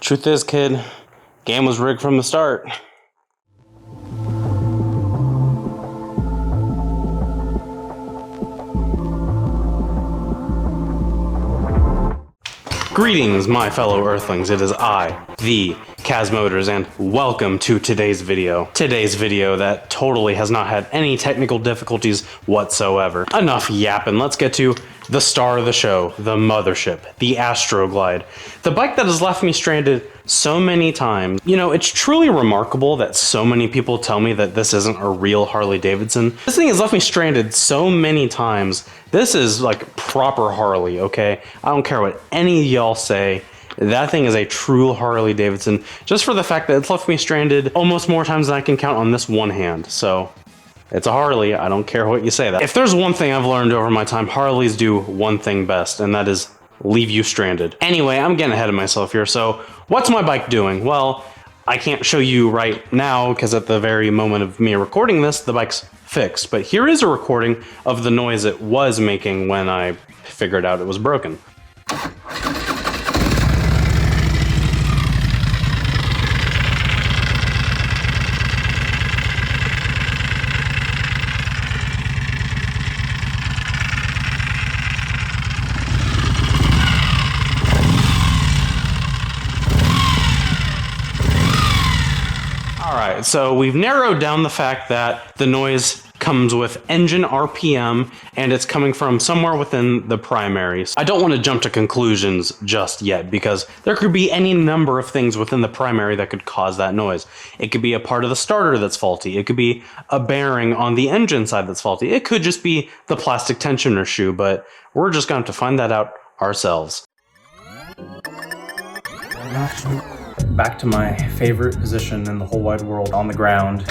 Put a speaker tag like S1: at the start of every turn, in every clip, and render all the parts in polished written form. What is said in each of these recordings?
S1: Truth is, kid, game was rigged from the start. Greetings, my fellow Earthlings. It is I, the Kaz Motors, and welcome to today's video. Today's video that totally has not had any technical difficulties whatsoever. Enough yapping, let's get to the star of the show, the mothership, the Astroglide. The bike that has left me stranded so many times. You know, it's truly remarkable that so many people tell me that this isn't a real Harley Davidson. This thing has left me stranded so many times. This is like proper Harley, okay? I don't care what any of y'all say. That thing is a true Harley Davidson, just for the fact that it's left me stranded almost more times than I can count on this one hand. So it's a Harley, I don't care what you say. That if there's one thing I've learned over my time, Harleys do one thing best, and that is leave you stranded. Anyway, I'm getting ahead of myself here, so what's my bike doing? Well, I can't show you right now, because at the very moment of me recording this, the bike's fixed. But here is a recording of the noise it was making when I figured out it was broken. Alright, so we've narrowed down the fact that the noise comes with engine RPM and it's coming from somewhere within the primaries. I don't want to jump to conclusions just yet because there could be any number of things within the primary that could cause that noise. It could be a part of the starter that's faulty. It could be a bearing on the engine side that's faulty. It could just be the plastic tensioner shoe, but we're just going to find that out ourselves. Back to my favorite position in the whole wide world, on the ground.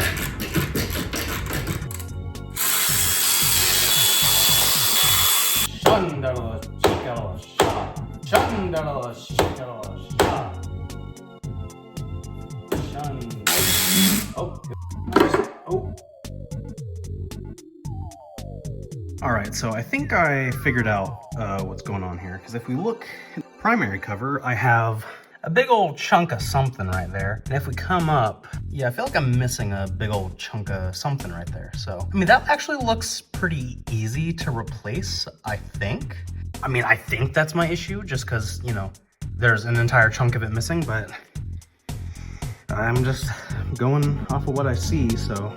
S1: Alright, so I think I figured out what's going on here, because if we look at the primary cover, I have a big old chunk of something right there. And if we come up, yeah, I feel like I'm missing a big old chunk of something right there. So, I mean, that actually looks pretty easy to replace, I think. I mean, I think that's my issue, just because, you know, there's an entire chunk of it missing, but I'm just going off of what I see, so.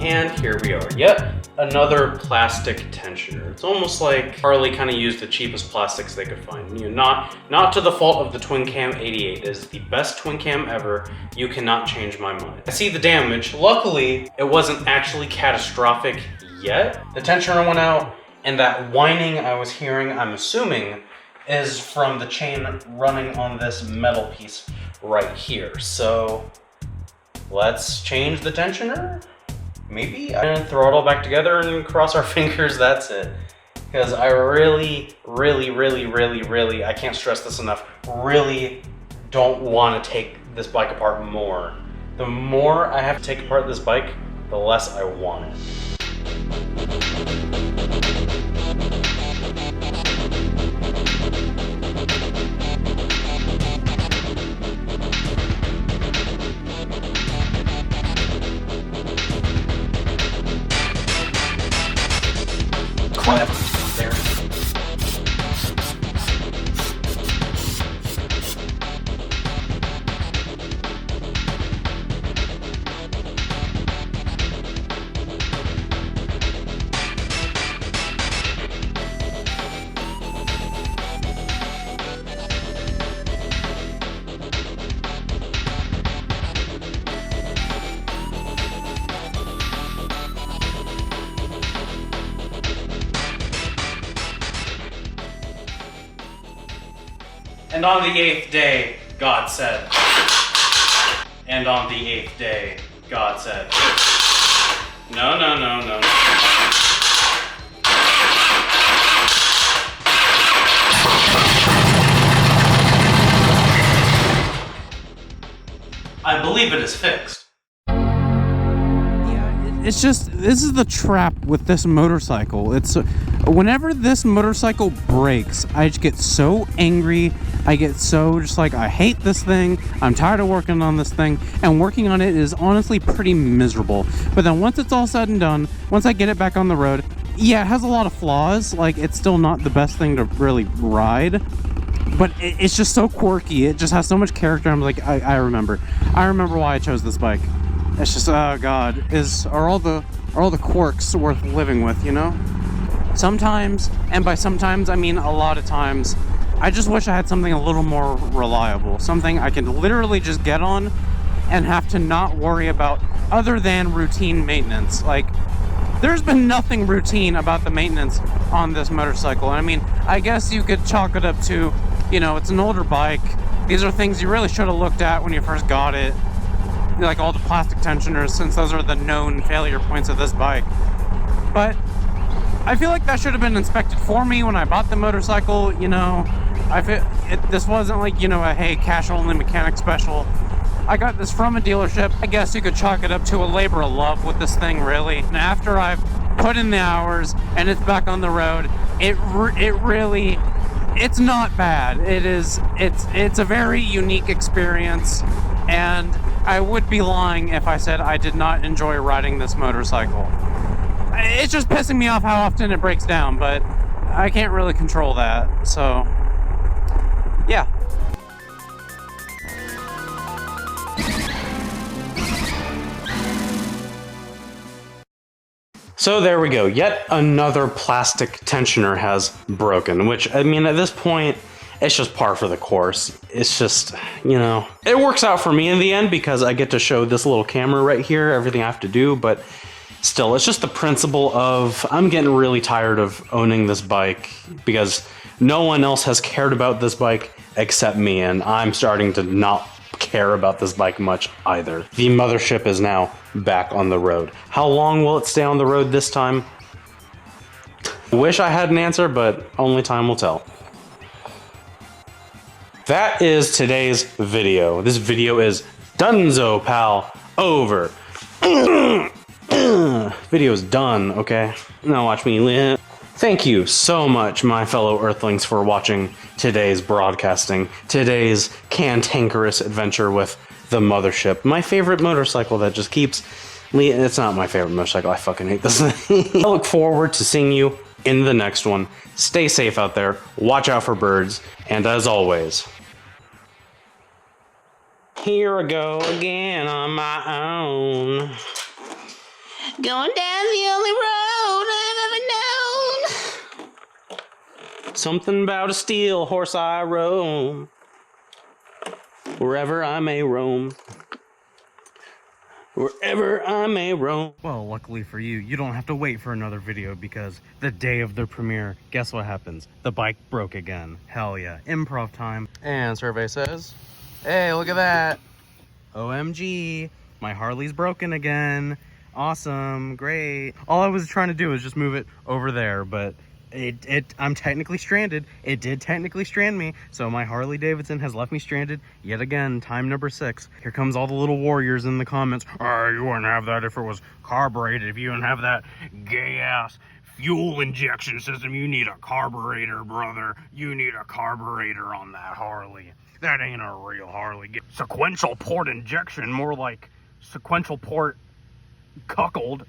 S1: And here we are, yet another plastic tensioner. It's almost like Harley kind of used the cheapest plastics they could find. You know, not to the fault of the Twin Cam 88. It is the best Twin Cam ever. You cannot change my mind. I see the damage. Luckily, it wasn't actually catastrophic yet. The tensioner went out, and that whining I was hearing, I'm assuming, is from the chain running on this metal piece right here. So let's change the tensioner. Maybe I'm gonna throw it all back together and cross our fingers, that's it. Because I really, I can't stress this enough, really don't want to take this bike apart more. The more I have to take apart this bike, the less I want it. There. And on the 8th day, God said. And on the 8th day, God said. No. I believe it is fixed.
S2: Yeah, it's just, this is the trap with this motorcycle. It's whenever this motorcycle breaks, I just get so angry. I get so just like, I hate this thing. I'm tired of working on this thing, and working on it is honestly pretty miserable. But then once it's all said and done, once I get it back on the road, yeah, it has a lot of flaws. Like, it's still not the best thing to really ride, but it's just so quirky. It just has so much character. I'm like, I remember why I chose this bike. It's just, oh god, are all the quirks worth living with, you know? Sometimes, and by sometimes I mean a lot of times, I just wish I had something a little more reliable, something I can literally just get on and have to not worry about other than routine maintenance. Like, there's been nothing routine about the maintenance on this motorcycle. I mean, I guess you could chalk it up to, you know, it's an older bike. These are things you really should have looked at when you first got it. Like all the plastic tensioners, since those are the known failure points of this bike. But I feel like that should have been inspected for me when I bought the motorcycle, you know. This wasn't like, you know, a hey, cash only mechanic special. I got this from a dealership. I guess you could chalk it up to a labor of love with this thing, really. And after I've put in the hours and it's back on the road, it really, it's not bad. It's a very unique experience, and I would be lying if I said I did not enjoy riding this motorcycle. It's just pissing me off how often it breaks down, but I can't really control that, so yeah.
S1: So there we go. Yet another plastic tensioner has broken, which, I mean, at this point, it's just par for the course. It's just, you know, it works out for me in the end because I get to show this little camera right here, everything I have to do, but still, it's just the principle of I'm getting really tired of owning this bike because no one else has cared about this bike except me, and I'm starting to not care about this bike much either. The mothership is now back on the road. How long will it stay on the road this time? I wish I had an answer, but only time will tell. That is today's video. This video is donezo, pal. Over. Video's done, okay? Now watch me live. Thank you so much, my fellow Earthlings, for watching today's broadcasting, today's cantankerous adventure with the mothership. My favorite motorcycle that just keeps... It's not my favorite motorcycle. I fucking hate this thing. I look forward to seeing you in the next one. Stay safe out there. Watch out for birds. And as always... Here I go again on my own. Going down the only road I've ever known. Something about a steel horse I roam. Wherever I may roam. Wherever I may roam. Well, luckily for you, you don't have to wait for another video because the day of the premiere, guess what happens? The bike broke again. Hell yeah. Improv time. And survey says... Hey, look at that. OMG. My Harley's broken again. Awesome. Great. All I was trying to do was just move it over there, but I'm technically stranded. It did technically strand me, so my Harley Davidson has left me stranded yet again. Time number 6. Here comes all the little warriors in the comments. Oh, you wouldn't have that if it was carbureted. If you didn't have that gay-ass fuel injection system, you need a carburetor, brother. You need a carburetor on that Harley. That ain't a real Harley. Sequential port injection, more like sequential port cuckold.